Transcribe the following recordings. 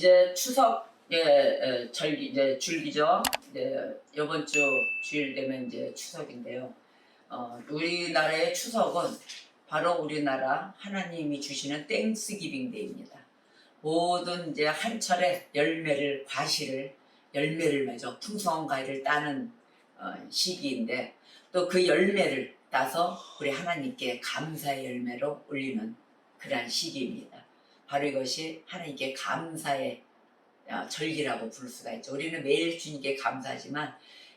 이제 추석 절기 이제 줄기죠. 이제 이번 주 주일 되면 이제 추석인데요. 우리나라의 추석은 바로 우리나라 하나님이 주시는 땡스기빙 데이입니다. 모든 이제 한철에 과실을 열매를 맺어 풍성한 과일을 따는 시기인데 또 그 열매를 따서 우리 하나님께 감사의 열매로 올리는 그러한 시기입니다. 바로 이것이 하나님께 감사의 절기라고 부를 수가 있죠. 우리는 매일 주님께 감사하지만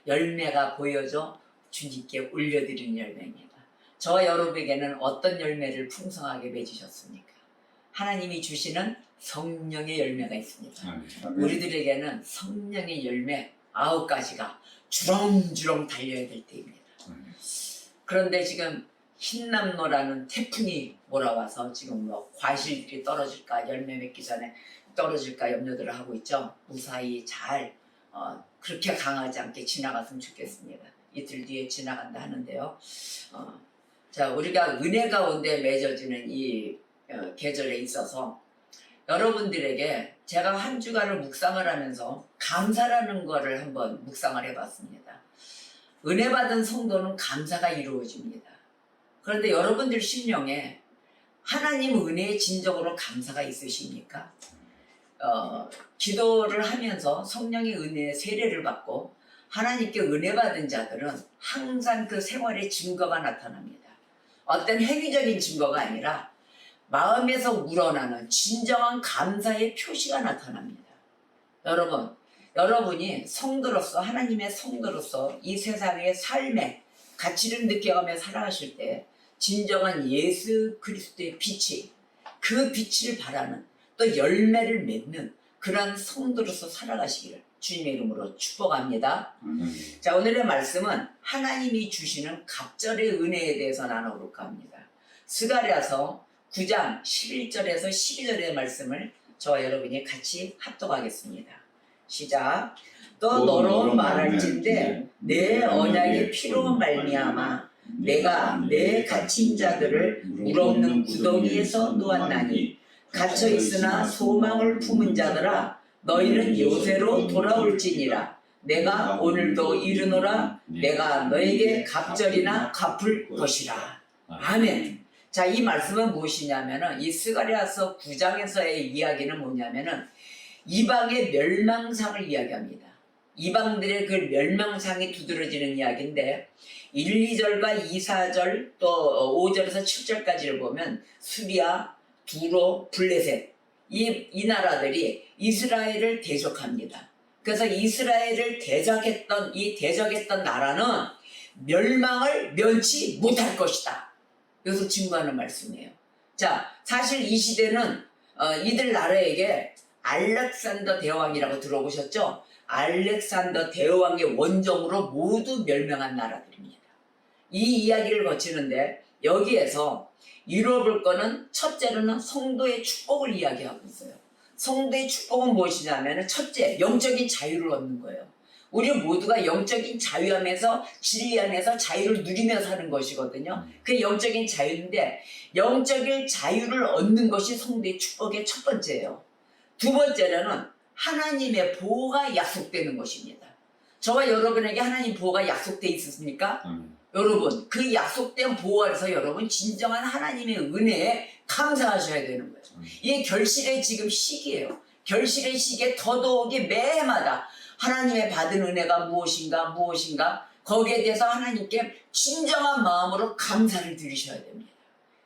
열매가 보여져 주님께 올려드리는 열매입니다. 저와 여러분에게는 어떤 열매를 풍성하게 맺으셨습니까? 하나님이 주시는 성령의 열매가 있습니다. 우리들에게는 성령의 열매 9가지가 주렁주렁 달려야 될 때입니다. 그런데 지금 흰남노라는 태풍이 몰아와서 지금 뭐 과실들이 떨어질까, 열매 맺기 전에 떨어질까 염려들을 하고 있죠. 무사히 잘 그렇게 강하지 않게 지나갔으면 좋겠습니다. 이틀 뒤에 지나간다 하는데요. 자, 우리가 은혜 가운데 맺어지는 이 계절에 있어서 여러분들에게 제가 한 주간을 묵상을 하면서 감사라는 거를 한번 묵상을 해봤습니다. 은혜 받은 성도는 감사가 이루어집니다. 그런데 여러분들 심령에 하나님 은혜의 진정으로 감사가 있으십니까? 기도를 하면서 성령의 은혜의 세례를 받고 하나님께 은혜 받은 자들은 항상 그 생활의 증거가 나타납니다. 어떤 행위적인 증거가 아니라 마음에서 우러나는 진정한 감사의 표시가 나타납니다. 여러분이 성도로서, 하나님의 성도로서 이 세상의 삶의 가치를 느껴가며 살아가실 때 진정한 예수 그리스도의 빛이, 그 빛을 바라는 또 열매를 맺는 그런 성도로서 살아가시기를 주님의 이름으로 축복합니다. 자, 오늘의 말씀은 하나님이 주시는 갑절의 은혜에 대해서 나눠볼까 합니다. 스가랴서 9장 11절에서 12절의 말씀을 저와 여러분이 같이 합독하겠습니다. 시작. 또 너로 말할진대 내 언약의 피로 말미암아 내가 내 갇힌 자들을 물 없는 구덩이에서 놓았나니 갇혀 있으나 소망을 품은 자들아 너희는 요새로 돌아올지니라. 내가 오늘도 이르노라. 내가 너에게 갑절이나 갚을 것이라. 아멘. 자, 이 말씀은 무엇이냐면은 이 스가랴서 9장에서의 이야기는 뭐냐면은 이방의 멸망상을 이야기합니다. 이방들의 그 멸망상이 두드러지는 이야기인데 1, 2절과 2, 4절 또 5절에서 7절까지를 보면 수리아, 두로, 블레셋 이 나라들이 이스라엘을 대적합니다. 그래서 이스라엘을 대적했던 나라는 멸망을 면치 못할 것이다. 여기서 증거하는 말씀이에요. 자, 사실 이 시대는 이들 나라에게 알렉산더 대왕이라고 들어보셨죠? 알렉산더 대왕의 원정으로 모두 멸망한 나라들입니다. 이 이야기를 거치는데 여기에서 이루어볼 거는 첫째로는 성도의 축복을 이야기하고 있어요. 성도의 축복은 무엇이냐면 첫째, 영적인 자유를 얻는 거예요. 우리 모두가 영적인 자유하면서 진리 안에서 자유를 누리며 사는 것이거든요. 그게 영적인 자유인데 영적인 자유를 얻는 것이 성도의 축복의 첫 번째예요. 두 번째로는 하나님의 보호가 약속되는 것입니다. 저와 여러분에게 하나님 보호가 약속되어 있습니까? 여러분, 그 약속된 보호 안에서 여러분 진정한 하나님의 은혜에 감사하셔야 되는 거예요. 이게 결실의 지금 시기예요. 결실의 시기에 더더욱이 매해마다 하나님의 받은 은혜가 무엇인가 거기에 대해서 하나님께 진정한 마음으로 감사를 드리셔야 됩니다.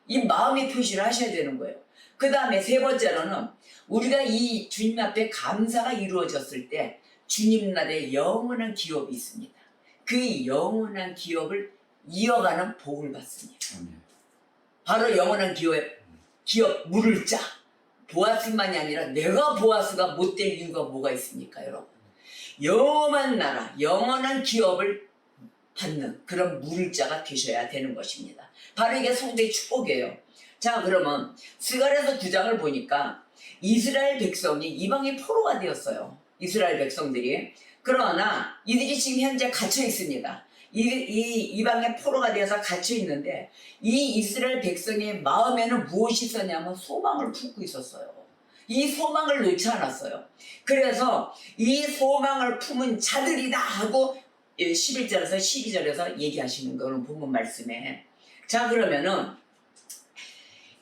이 마음의 표시를 하셔야 되는 거예요. 그 다음에 세 번째로는 우리가 이 주님 앞에 감사가 이루어졌을 때 주님 나라에 영원한 기업이 있습니다. 그 영원한 기업을 이어가는 복을 받습니다. 바로 영원한 기업 물을 짜. 보아스만이 아니라 내가 보아스가 못 될 이유가 뭐가 있습니까, 여러분? 영원한 나라, 영원한 기업을 받는 그런 물자가 되셔야 되는 것입니다. 바로 이게 성도의 축복이에요. 자, 그러면 스가랴서 9장을 보니까 이스라엘 백성이 이방의 포로가 되었어요. 이스라엘 백성들이. 그러나 이들이 지금 현재 갇혀 있습니다. 이방의 포로가 되어서 갇혀 있는데 이 이스라엘 백성의 마음에는 무엇이 있었냐면 소망을 품고 있었어요. 이 소망을 놓지 않았어요. 그래서 이 소망을 품은 자들이다 하고 11절에서 12절에서 얘기하시는 거는 본문 말씀에. 자, 그러면은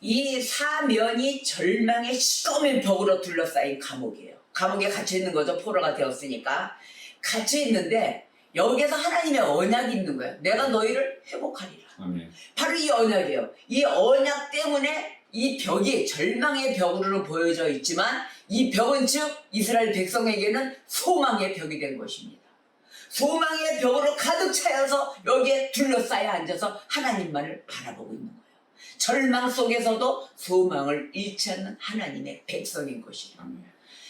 이 사면이 절망의 시꺼먼 벽으로 둘러싸인 감옥이에요. 감옥에 갇혀 있는 거죠. 포로가 되었으니까 갇혀 있는데 여기에서 하나님의 언약이 있는 거예요. 내가 너희를 회복하리라. 아멘. 바로 이 언약이에요. 이 언약 때문에 이 벽이 절망의 벽으로 보여져 있지만 이 벽은 즉 이스라엘 백성에게는 소망의 벽이 된 것입니다. 소망의 벽으로 가득 차여서 여기에 둘러싸여 앉아서 하나님만을 바라보고 있는 거예요. 절망 속에서도 소망을 잃지 않는 하나님의 백성인 것이에요. 아멘.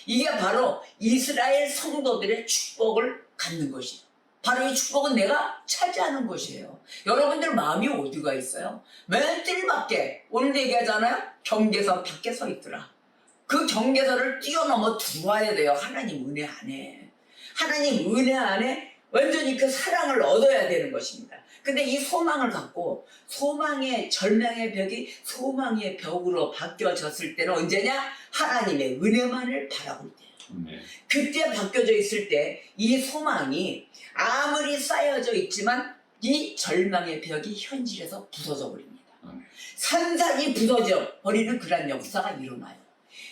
이게 바로 이스라엘 성도들의 축복을 갖는 것이에요. 바로 이 축복은 내가 차지하는 것이에요. 여러분들 마음이 어디가 있어요? 맨 뜰밖에, 오늘 얘기하잖아요. 경계선 밖에 서 있더라. 그 경계선을 뛰어넘어 들어와야 돼요. 하나님 은혜 안에. 하나님 은혜 안에 완전히 그 사랑을 얻어야 되는 것입니다. 근데 이 소망을 갖고 소망의 절망의 벽이 소망의 벽으로 바뀌어졌을 때는 언제냐? 하나님의 은혜만을 바라볼 때예요. 네. 그때 바뀌어져 있을 때 이 소망이 아무리 쌓여져 있지만 이 절망의 벽이 현실에서 부서져 버립니다. 산산이 부서져 버리는 그런 역사가 일어나요.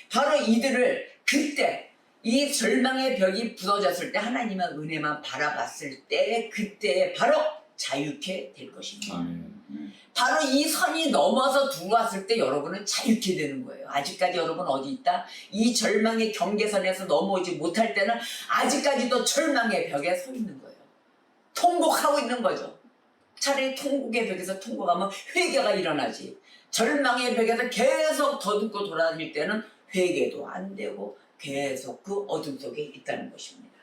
바로 이들을 그때 이 절망의 벽이 부서졌을 때 하나님의 은혜만 바라봤을 때 그때 바로 자유케 될 것입니다. 아멘. 바로 이 선이 넘어서 들어왔을 때 여러분은 자유케 되는 거예요. 아직까지 여러분 어디 있다? 이 절망의 경계선에서 넘어오지 못할 때는 아직까지도 절망의 벽에 서 있는 거예요. 통곡하고 있는 거죠. 차라리 통곡의 벽에서 통곡하면 회개가 일어나지. 절망의 벽에서 계속 더듬고 돌아다닐 때는 회개도 안 되고 계속 그 어둠 속에 있다는 것입니다.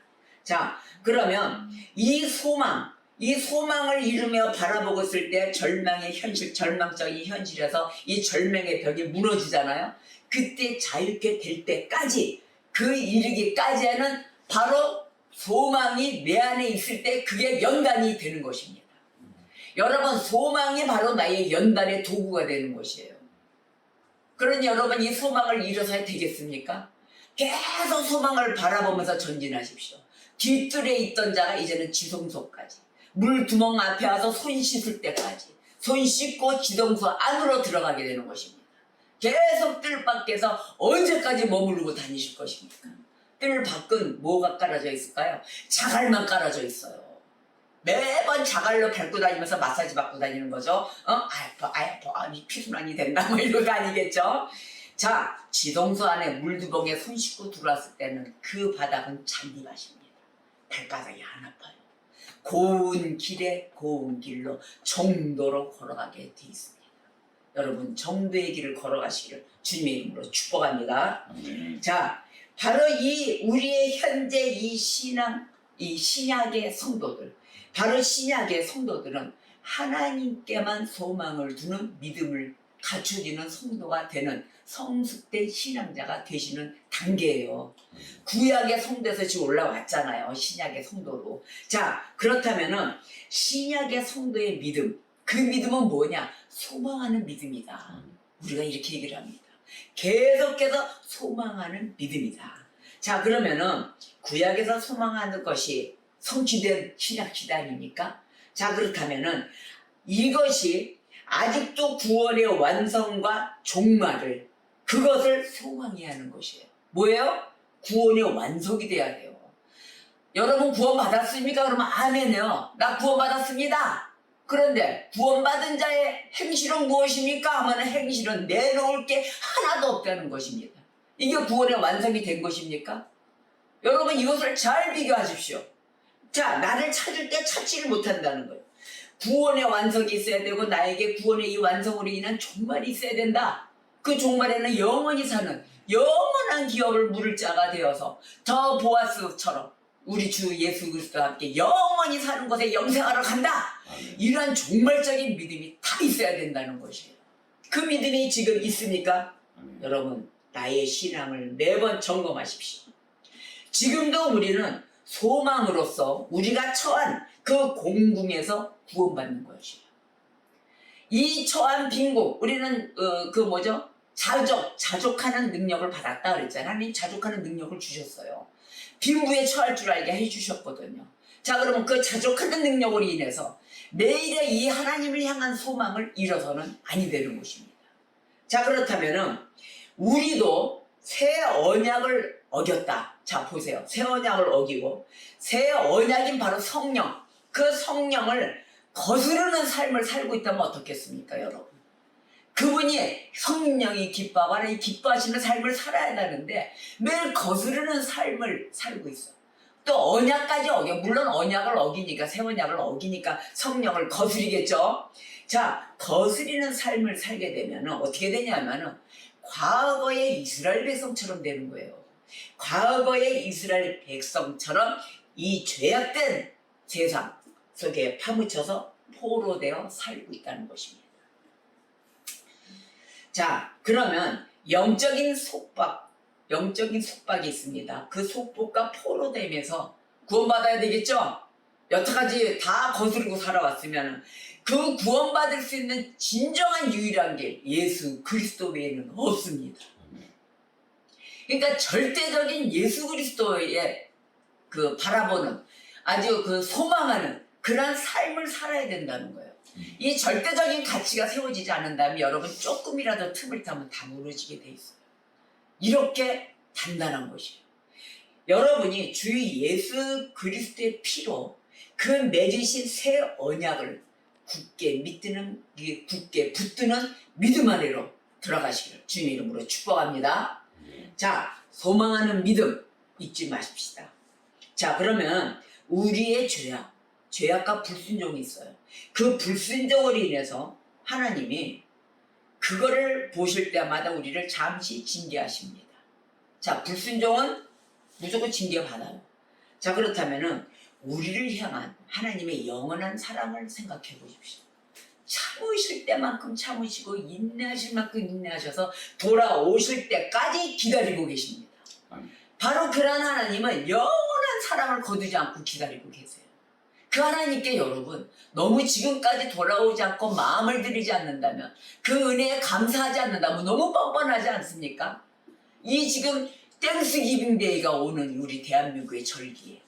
자, 그러면 이 소망을 이루며 바라보고 있을 때 절망의 현실, 절망적인 현실에서 이 절망의 벽이 무너지잖아요. 그때 자유케 될 때까지, 그 이르기까지는 바로 소망이 내 안에 있을 때 그게 연단이 되는 것입니다. 여러분, 소망이 바로 나의 연단의 도구가 되는 것이에요. 그러니 여러분, 이 소망을 이뤄서야 되겠습니까? 계속 소망을 바라보면서 전진하십시오. 뒷뜰에 있던 자가 이제는 지성소까지, 물두멍 앞에 와서 손 씻을 때까지 손 씻고 지성소 안으로 들어가게 되는 것입니다. 계속 뜰 밖에서 언제까지 머무르고 다니실 것입니까? 뜰 밖은 뭐가 깔아져 있을까요? 자갈만 깔아져 있어요. 매번 자갈로 밟고 다니면서 마사지 받고 다니는 거죠. 아파, 피순환이 된다, 뭐 이러고 다니겠죠. 자, 지성소 안에 물두멍에 손 씻고 들어왔을 때는 그 바닥은 잔디밭입니다. 발바닥이 안 아파요. 고운 길에 고운 길로 정도로 걸어가게 돼 있습니다. 여러분, 정도의 길을 걸어가시기를 주님의 이름으로 축복합니다. 아멘. 자, 바로 이 우리의 현재 이 신약의 성도들, 바로 신약의 성도들은 하나님께만 소망을 두는 믿음을 갖춰지는 성도가 되는 성숙된 신앙자가 되시는 단계예요. 구약의 성도에서 지금 올라왔잖아요. 신약의 성도로. 자, 그렇다면은 신약의 성도의 믿음, 그 믿음은 뭐냐? 소망하는 믿음이다. 우리가 이렇게 얘기를 합니다. 계속해서 소망하는 믿음이다. 자, 그러면은 구약에서 소망하는 것이 성취된 신약 시대 아닙니까? 자, 그렇다면은 이것이 아직도 구원의 완성과 종말을, 그것을 소망해야 하는 것이에요. 뭐예요? 구원의 완성이 돼야 돼요. 여러분 구원 받았습니까? 그러면 아멘이요. 나 구원 받았습니다. 그런데 구원받은 자의 행실은 무엇입니까? 하면 행실은 내놓을 게 하나도 없다는 것입니다. 이게 구원의 완성이 된 것입니까? 여러분 이것을 잘 비교하십시오. 자, 나를 찾을 때 찾지를 못한다는 거예요. 구원의 완성이 있어야 되고 나에게 구원의 이 완성으로 인한 종말이 있어야 된다. 그 종말에는 영원히 사는 영원한 기업을 물을 자가 되어서 더 보아스처럼 우리 주 예수 그리스도와 함께 영원히 사는 곳에 영생하러 간다. 이러한 종말적인 믿음이 다 있어야 된다는 것이에요. 그 믿음이 지금 있습니까? 여러분, 나의 신앙을 매번 점검하십시오. 지금도 우리는 소망으로서 우리가 처한 그 공궁에서 구원받는 것이에요. 이 처한 빈궁, 우리는 자족하는 능력을 받았다 그랬잖아요. 하나님 자족하는 능력을 주셨어요. 빈부에 처할 줄 알게 해주셨거든요. 자, 그러면 그 자족하는 능력으로 인해서 매일의 이 하나님을 향한 소망을 잃어서는 아니 되는 것입니다. 자, 그렇다면은 우리도 새 언약을 어겼다. 자, 보세요. 새 언약을 어기고 새 언약인 바로 성령, 그 성령을 거스르는 삶을 살고 있다면 어떻겠습니까, 여러분? 그분이 성령이 기뻐하고 하나님 기뻐하시는 삶을 살아야 하는데 매일 거스르는 삶을 살고 있어. 또 언약까지 어겨. 물론 언약을 어기니까, 새 언약을 어기니까 성령을 거스리겠죠. 자, 거스리는 삶을 살게 되면 어떻게 되냐면은 과거의 이스라엘 백성처럼 되는 거예요. 과거의 이스라엘 백성처럼 이 죄악된 세상 속에 파묻혀서 포로되어 살고 있다는 것입니다. 자, 그러면 영적인 속박이 있습니다. 그 속박과 포로되면서 구원받아야 되겠죠? 여태까지 다 거스르고 살아왔으면 그 구원받을 수 있는 진정한 유일한 길, 예수 그리스도 외에는 없습니다. 그러니까 절대적인 예수 그리스도의 그 바라보는, 아주 그 소망하는 그런 삶을 살아야 된다는 거예요. 이 절대적인 가치가 세워지지 않는다면 여러분 조금이라도 틈을 타면 다 무너지게 돼 있어요. 이렇게 단단한 것이에요. 여러분이 주 예수 그리스도의 피로 그 맺으신 새 언약을 굳게 붙드는 믿음 안으로 들어가시기를 주님의 이름으로 축복합니다. 자, 소망하는 믿음 잊지 마십시다. 자, 그러면 우리의 죄악과 불순종이 있어요. 그 불순종으로 인해서 하나님이 그거를 보실 때마다 우리를 잠시 징계하십니다. 자, 불순종은 무조건 징계받아요. 자, 그렇다면은 우리를 향한 하나님의 영원한 사랑을 생각해 보십시오. 참으실 때만큼 참으시고 인내하실 만큼 인내하셔서 돌아오실 때까지 기다리고 계십니다. 바로 그런 하나님은 영원한 사랑을 거두지 않고 기다리고 계세요. 그 하나님께 여러분 너무 지금까지 돌아오지 않고 마음을 들이지 않는다면, 그 은혜에 감사하지 않는다면 너무 뻔뻔하지 않습니까? 이 지금 땡스기빙데이가 오는 우리 대한민국의 절기에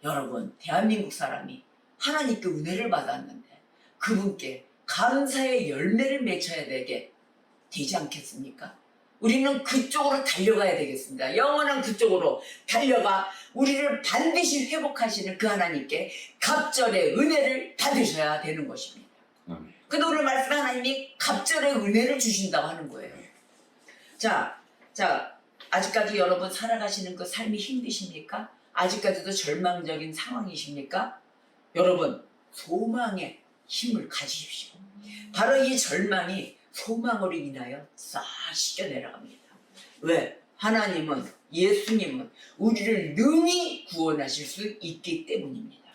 여러분, 대한민국 사람이 하나님께 은혜를 받았는데 그분께 감사의 열매를 맺어야 되지 않겠습니까? 우리는 그쪽으로 달려가야 되겠습니다. 영원한 그쪽으로 달려가 우리를 반드시 회복하시는 그 하나님께 갑절의 은혜를 받으셔야 되는 것입니다. 근데 오늘 말씀 하나님이 갑절의 은혜를 주신다고 하는 거예요. 자, 아직까지 여러분 살아가시는 그 삶이 힘드십니까? 아직까지도 절망적인 상황이십니까? 여러분, 소망의 힘을 가지십시오. 바로 이 절망이 소망으로 인하여 싹 씻겨 내려갑니다. 왜? 하나님은, 예수님은 우리를 능히 구원하실 수 있기 때문입니다.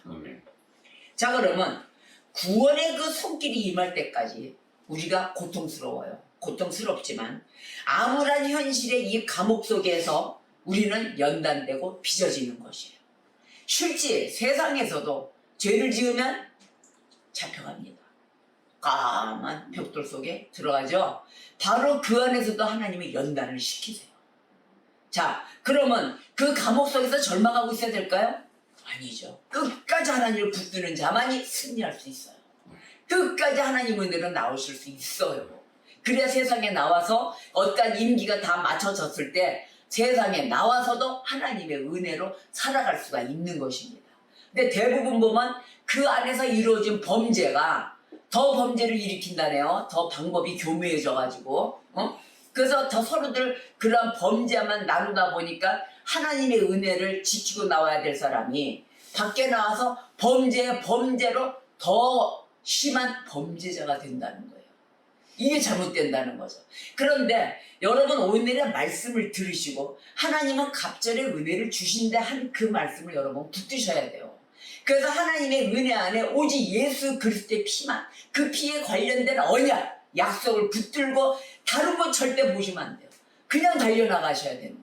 자, 그러면 구원의 그 손길이 임할 때까지 우리가 고통스러워요. 고통스럽지만 암울한 현실의 이 감옥 속에서 우리는 연단되고 빚어지는 것이에요. 실제 세상에서도 죄를 지으면 잡혀갑니다. 까만 벽돌 속에 들어가죠. 바로 그 안에서도 하나님이 연단을 시키세요. 자, 그러면 그 감옥 속에서 절망하고 있어야 될까요? 아니죠. 끝까지 하나님을 붙드는 자만이 승리할 수 있어요. 끝까지 하나님 은혜로 나오실 수 있어요. 그래야 세상에 나와서 어떤 임기가 다 맞춰졌을 때 세상에 나와서도 하나님의 은혜로 살아갈 수가 있는 것입니다. 근데 대부분 보면 그 안에서 이루어진 범죄가 더 범죄를 일으킨다네요. 더 방법이 교묘해져가지고, 그래서 더 서로들 그런 범죄만 나누다 보니까 하나님의 은혜를 지키고 나와야 될 사람이 밖에 나와서 범죄로 더 심한 범죄자가 된다는 거예요. 이게 잘못된다는 거죠. 그런데 여러분 오늘의 말씀을 들으시고 하나님은 갑절의 은혜를 주신다 한 그 말씀을 여러분 붙드셔야 돼요. 그래서 하나님의 은혜 안에 오직 예수 그리스도의 피만, 그 피에 관련된 언약, 약속을 붙들고 다른 거 절대 보시면 안 돼요. 그냥 달려나가셔야 되는 거예요.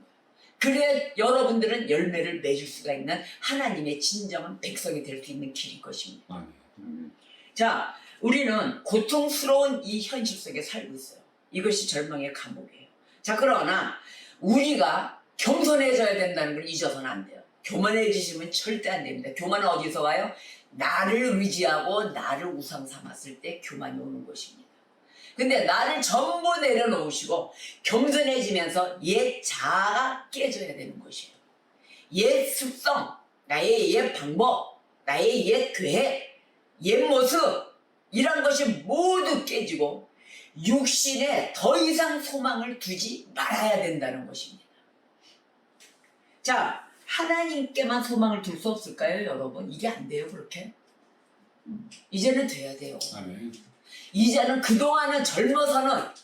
그래야 여러분들은 열매를 맺을 수가 있는 하나님의 진정한 백성이 될 수 있는 길일 것입니다. 자, 우리는 고통스러운 이 현실 속에 살고 있어요. 이것이 절망의 감옥이에요. 자, 그러나 우리가 겸손해져야 된다는 걸 잊어서는 안 돼요. 교만해지시면 절대 안 됩니다. 교만은 어디서 와요? 나를 의지하고 나를 우상 삼았을 때 교만이 오는 것입니다. 근데 나를 전부 내려놓으시고 겸손해지면서 옛 자아가 깨져야 되는 것이에요. 옛 습성, 나의 옛 방법, 나의 옛 계획, 옛 모습, 이런 것이 모두 깨지고 육신에 더 이상 소망을 두지 말아야 된다는 것입니다. 자, 하나님께만 소망을 둘 수 없을까요, 여러분? 이게 안 돼요, 그렇게? 이제는 돼야 돼요. 아멘. 이제는 그동안은 젊어서는 다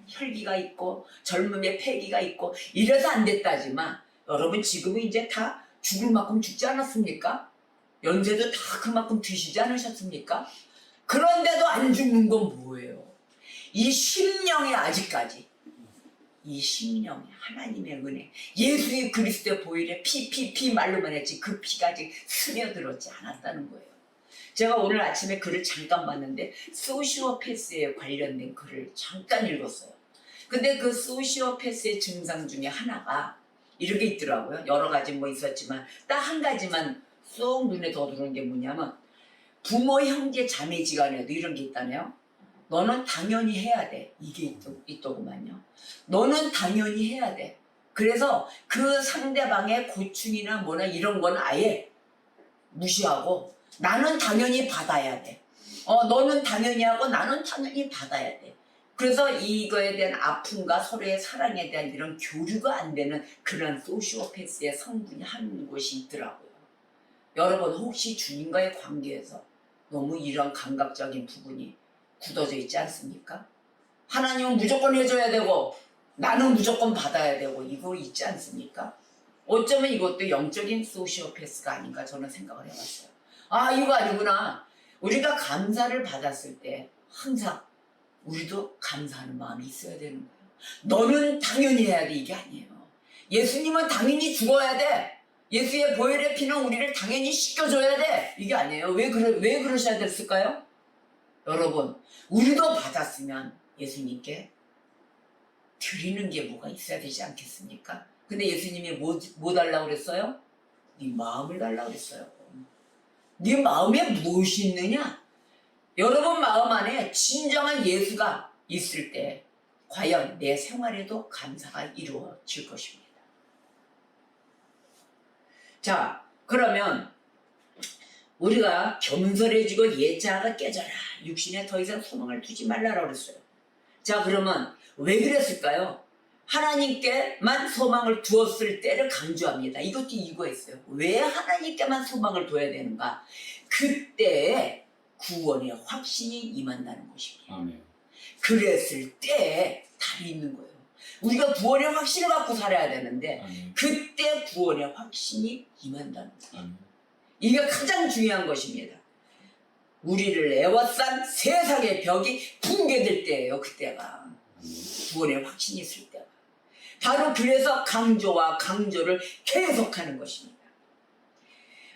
혈기가 있고 젊음의 패기가 있고 이래서 안 됐다지만 여러분 지금은 이제 다 죽을 만큼 죽지 않았습니까? 연세도 다 그만큼 드시지 않으셨습니까? 그런데도 안 죽는 건 뭐예요? 이 심령이 아직까지 이 심령이 하나님의 은혜, 예수의 그리스도의 보혈에 피 말로만 했지 그 피가 아직 스며들었지 않았다는 거예요. 제가 오늘 아침에 글을 잠깐 봤는데 소시오패스에 관련된 글을 잠깐 읽었어요. 근데 그 소시오패스의 증상 중에 하나가 이렇게 있더라고요. 여러 가지 뭐 있었지만 딱 한 가지만 쏙 눈에 더 들어오는 게 뭐냐면 부모, 형제, 자매지간에도 이런 게 있다네요. 너는 당연히 해야 돼. 이게 있더구만요. 너는 당연히 해야 돼. 그래서 그 상대방의 고충이나 뭐나 이런 건 아예 무시하고 나는 당연히 받아야 돼. 너는 당연히 하고 나는 당연히 받아야 돼. 그래서 이거에 대한 아픔과 서로의 사랑에 대한 이런 교류가 안 되는 그런 소시오패스의 성분이 한 곳이 있더라고요. 여러분 혹시 주님과의 관계에서 너무 이런 감각적인 부분이 굳어져 있지 않습니까? 하나님은 무조건 해줘야 되고 나는 무조건 받아야 되고 이거 있지 않습니까? 어쩌면 이것도 영적인 소시오패스가 아닌가 저는 생각을 해봤어요. 아, 이거 아니구나. 우리가 감사를 받았을 때 항상 우리도 감사하는 마음이 있어야 되는 거예요. 너는 당연히 해야 돼, 이게 아니에요. 예수님은 당연히 죽어야 돼. 예수의 보혈의 피는 우리를 당연히 씻겨줘야 돼. 이게 아니에요. 왜 그러셔야 됐을까요? 여러분, 우리도 받았으면 예수님께 드리는 게 뭐가 있어야 되지 않겠습니까? 근데 예수님이 뭐 달라고 그랬어요? 네 마음을 달라고 그랬어요. 네 마음에 무엇이 있느냐? 여러분 마음 안에 진정한 예수가 있을 때 과연 내 생활에도 감사가 이루어질 것입니다. 자, 그러면 우리가 겸손해지고 옛 자아가 깨져라. 육신에 더 이상 소망을 두지 말라라고 그랬어요. 자, 그러면 왜 그랬을까요? 하나님께만 소망을 두었을 때를 강조합니다. 이것도 이거였어요. 왜 하나님께만 소망을 둬야 되는가? 그때에 구원의 확신이 임한다는 것입니다. 아멘. 그랬을 때 답이 있는 거예요. 우리가 구원의 확신을 갖고 살아야 되는데 아멘. 그때 구원의 확신이 임한다는 거예요. 아멘. 이게 가장 중요한 것입니다. 우리를 애워싼 세상의 벽이 붕괴될 때예요. 그때가. 구원의 확신이 있을 때가. 바로 그래서 강조와 강조를 계속하는 것입니다.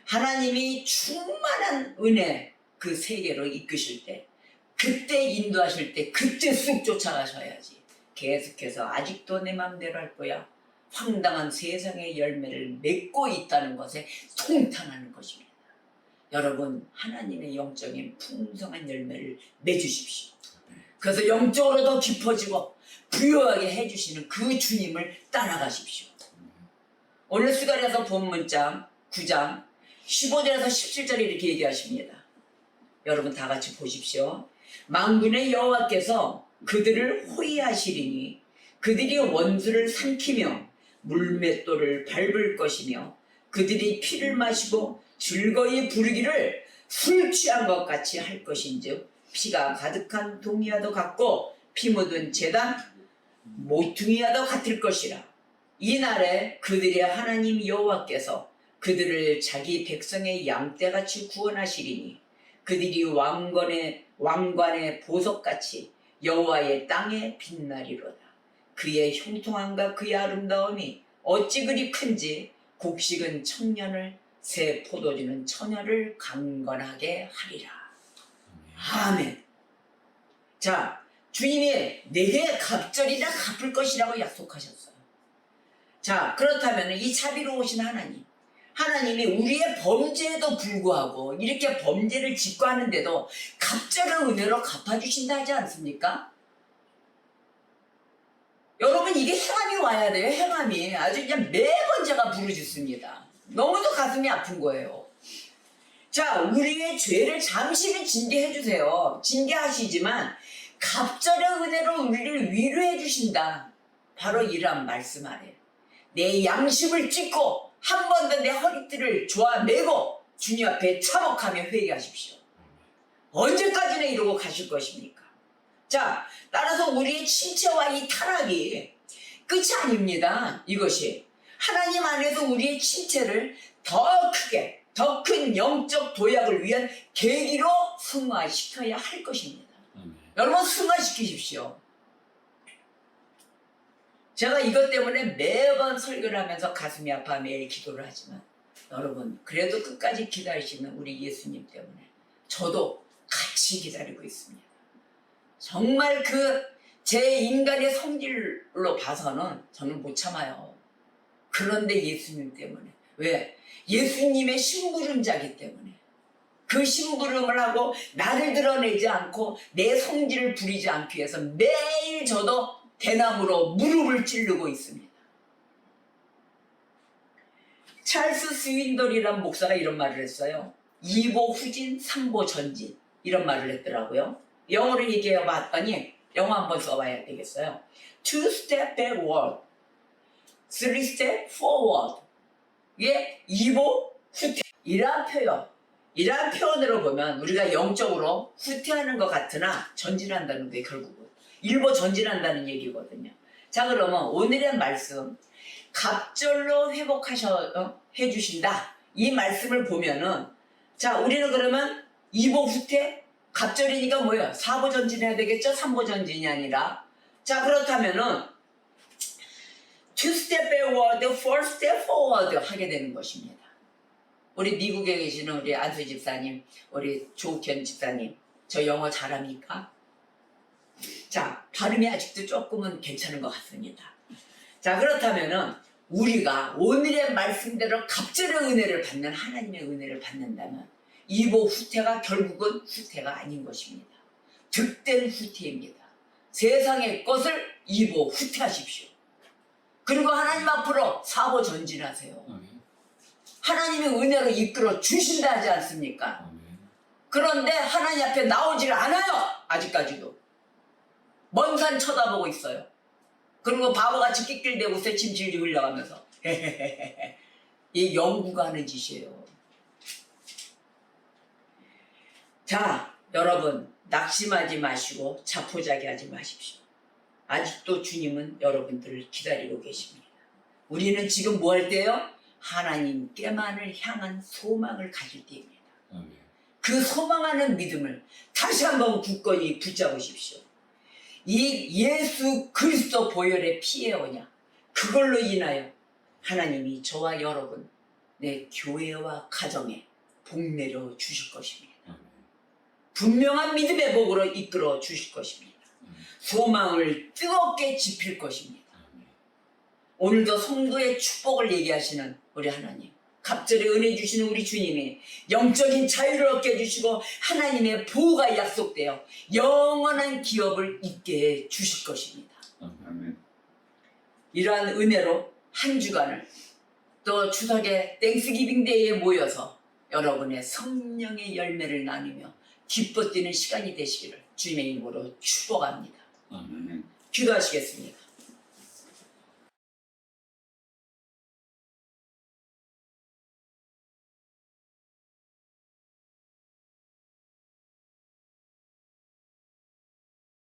하나님이 충만한 은혜 그 세계로 이끄실 때 그때 인도하실 때 그때 쑥 쫓아가셔야지. 계속해서 아직도 내 맘대로 할 거야. 황당한 세상의 열매를 맺고 있다는 것에 통탄하는 것입니다. 여러분 하나님의 영적인 풍성한 열매를 맺으십시오. 그래서 영적으로 더 깊어지고 부유하게 해주시는 그 주님을 따라가십시오. 오늘 스가랴서 본문장 9장 15절에서 17절에 이렇게 얘기하십니다. 여러분 다 같이 보십시오. 만군의 여호와께서 그들을 호위하시리니 그들이 원수를 삼키며 물맷돌을 밟을 것이며 그들이 피를 마시고 즐거이 부르기를 술 취한 것 같이 할 것인즉 피가 가득한 동이와도 같고 피 묻은 제단 모퉁이와도 같을 것이라. 이날에 그들의 하나님 여호와께서 그들을 자기 백성의 양떼같이 구원하시리니 그들이 왕관의 보석같이 여호와의 땅에 빛나리로다. 그의 형통함과 그의 아름다움이 어찌 그리 큰지 곡식은 청년을 새 포도주는 처녀를 강건하게 하리라. 아멘. 자, 주님이 내게 갑절이나 갚을 것이라고 약속하셨어요. 자, 그렇다면 이 자비로우신 하나님이 우리의 범죄에도 불구하고 이렇게 범죄를 짓고 하는데도 갑절을 은혜로 갚아주신다 하지 않습니까? 여러분, 이게 행함이 와야 돼요. 행함이 아주 그냥 매번 제가 부르짖습니다. 너무도 가슴이 아픈 거예요. 자, 우리의 죄를 잠시는 징계해 주세요. 징계하시지만 갑절의 은혜로 우리를 위로해 주신다. 바로 이러한 말씀 아래 내 양심을 찢고 한 번 더 내 허리띠를 조아매고 주님 앞에 참혹하며 회개하십시오. 언제까지나 이러고 가실 것입니까? 자, 따라서 우리의 신체와 이 타락이 끝이 아닙니다. 이것이 하나님 안에서 우리의 신체를 더 크게, 더 큰 영적 도약을 위한 계기로 승화시켜야 할 것입니다. 여러분, 승화시키십시오. 제가 이것 때문에 매번 설교를 하면서 가슴이 아파 매일 기도를 하지만 여러분, 그래도 끝까지 기다리시는 우리 예수님 때문에 저도 같이 기다리고 있습니다. 정말 제 인간의 성질로 봐서는 저는 못 참아요. 그런데 예수님 때문에. 왜? 예수님의 심부름자기 때문에. 그 심부름을 하고 나를 드러내지 않고 내 성질을 부리지 않기 위해서 매일 저도 대나무로 무릎을 찌르고 있습니다. 찰스 스윈돌이라는 목사가 이런 말을 했어요. 2보 후진, 3보 전진. 이런 말을 했더라고요. 영어로 얘기해 봤더니 영어 한번 써봐야 되겠어요. 2 step backward, 3 step forward. 이게 2보 후퇴. 이러한 표현으로 보면 우리가 영적으로 후퇴하는 것 같으나 전진한다는 게 결국은 1보 전진한다는 얘기거든요. 자, 그러면 오늘의 말씀 갑절로 해주신다. 이 말씀을 보면은 자, 우리는 그러면 2보 후퇴? 갑절이니까 뭐예요? 4보 전진해야 되겠죠? 3보 전진이 아니라. 자, 그렇다면은 2 step backward, 4 step forward 하게 되는 것입니다. 우리 미국에 계시는 우리 안수 집사님, 우리 조욱현 집사님, 저 영어 잘합니까? 자, 발음이 아직도 조금은 괜찮은 것 같습니다. 자, 그렇다면은 우리가 오늘의 말씀대로 갑절의 은혜를 받는 하나님의 은혜를 받는다면 2보 후퇴가 결국은 후퇴가 아닌 것입니다. 득된 후퇴입니다. 세상의 것을 2보 후퇴하십시오. 그리고 하나님 앞으로 4보 전진하세요. 하나님의 은혜로 이끌어 주신다 하지 않습니까? 그런데 하나님 앞에 나오질 않아요. 아직까지도. 먼 산 쳐다보고 있어요. 그리고 바보같이 낄낄대고 새침 질질 흘려가면서 이 영구가 하는 짓이에요. 자, 여러분, 낙심하지 마시고 자포자기하지 마십시오. 아직도 주님은 여러분들을 기다리고 계십니다. 우리는 지금 뭐 할 때요? 하나님께만을 향한 소망을 가질 때입니다. 그 소망하는 믿음을 다시 한번 굳건히 붙잡으십시오. 이 예수 그리스도 보혈의 피의 언약, 그걸로 인하여 하나님이 저와 여러분, 내 교회와 가정에 복 내려 주실 것입니다. 분명한 믿음의 복으로 이끌어 주실 것입니다. 소망을 뜨겁게 지필 것입니다. 오늘도 성도의 축복을 얘기하시는 우리 하나님, 갑절의 은혜 주시는 우리 주님이 영적인 자유를 얻게 해주시고 하나님의 보호가 약속되어 영원한 기업을 있게 해 주실 것입니다. 아멘. 이러한 은혜로 한 주간을 또 추석의 땡스기빙 데이에 모여서 여러분의 성령의 열매를 나누며 기뻐 뛰는 시간이 되시기를 주님의 이름으로 축복합니다. 아멘. 기도하시겠습니다.